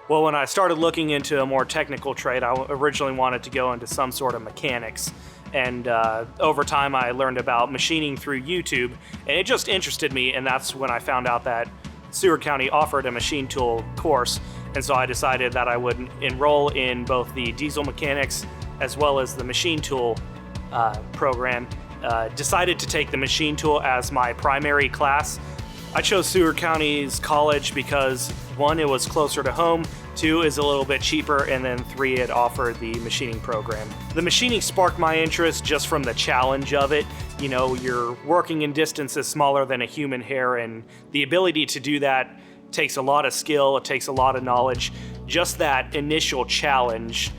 Well, when I started looking into a more technical trade, I originally wanted to go into some sort of mechanics. And over time, I learned about machining through YouTube, and it just interested me, and that's when I found out that Seward County offered a machine tool course. And so I decided that I would enroll in both the diesel mechanics as well as the machine tool program. Decided to take the machine tool as my primary class. I chose Seward County's college because 1, it was closer to home, 2, is a little bit cheaper, and then 3, it offered the machining program. The machining sparked my interest just from the challenge of it. You know, you're working in distances smaller than a human hair, and the ability to do that takes a lot of skill, it takes a lot of knowledge. Just that initial challenge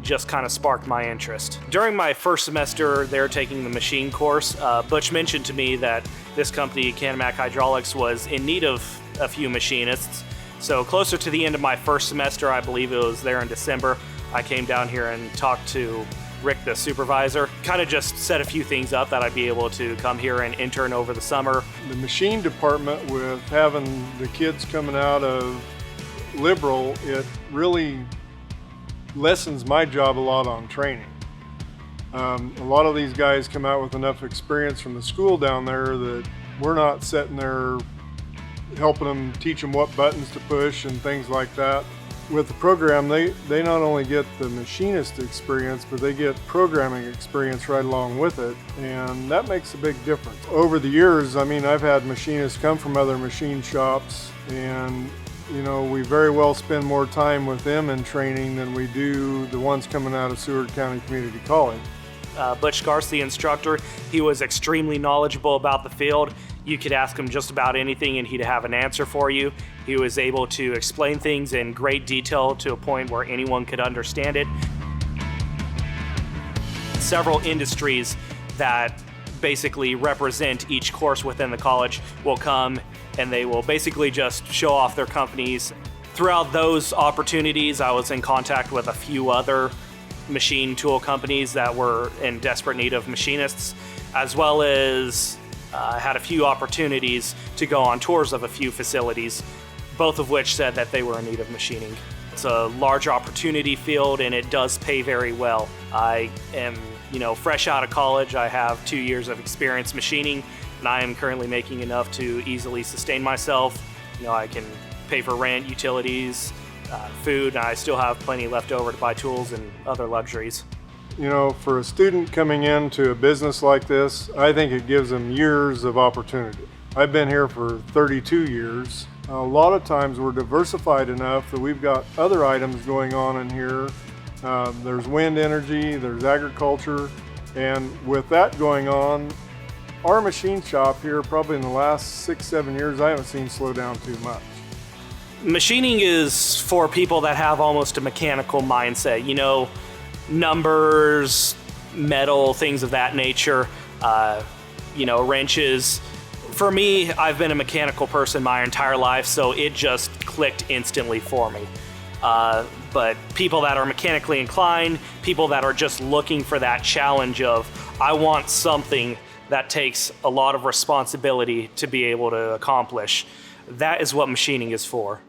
just kind of sparked my interest. During my first semester there taking the machine course, Butch mentioned to me that this company, Canamac Hydraulics, was in need of a few machinists. So closer to the end of my first semester, I believe it was there in December, I came down here and talked to Rick, the supervisor. Kind of just set a few things up that I'd be able to come here and intern over the summer. The machine department, with having the kids coming out of liberal, it really lessens my job a lot on training. A lot of these guys come out with enough experience from the school down there that we're not sitting there helping them, teach them what buttons to push and things like that. With the program, they not only get the machinist experience, but they get programming experience right along with it, and that makes a big difference. Over the years, I mean, I've had machinists come from other machine shops, and you know, we very well spend more time with them in training than we do the ones coming out of Seward County Community College. Butch Garst, the instructor, he was extremely knowledgeable about the field. You could ask him just about anything and he'd have an answer for you. He was able to explain things in great detail to a point where anyone could understand it. Several industries that basically represent each course within the college will come and they will basically just show off their companies. Throughout those opportunities, I was in contact with a few other machine tool companies that were in desperate need of machinists, as well as had a few opportunities to go on tours of a few facilities, both of which said that they were in need of machining. It's a large opportunity field and it does pay very well. I am, fresh out of college. I have 2 years of experience machining, and I am currently making enough to easily sustain myself. I can pay for rent, utilities, food, and I still have plenty left over to buy tools and other luxuries. For a student coming into a business like this, I think it gives them years of opportunity. I've been here for 32 years. A lot of times we're diversified enough that we've got other items going on in here. There's wind energy, there's agriculture, and with that going on, our machine shop here, probably in the last 6-7 years, I haven't seen slow down too much. Machining is for people that have almost a mechanical mindset, numbers, metal, things of that nature, wrenches. For me, I've been a mechanical person my entire life, so it just clicked instantly for me. But people that are mechanically inclined, people that are just looking for that challenge of, I want something that takes a lot of responsibility to be able to accomplish, that is what machining is for.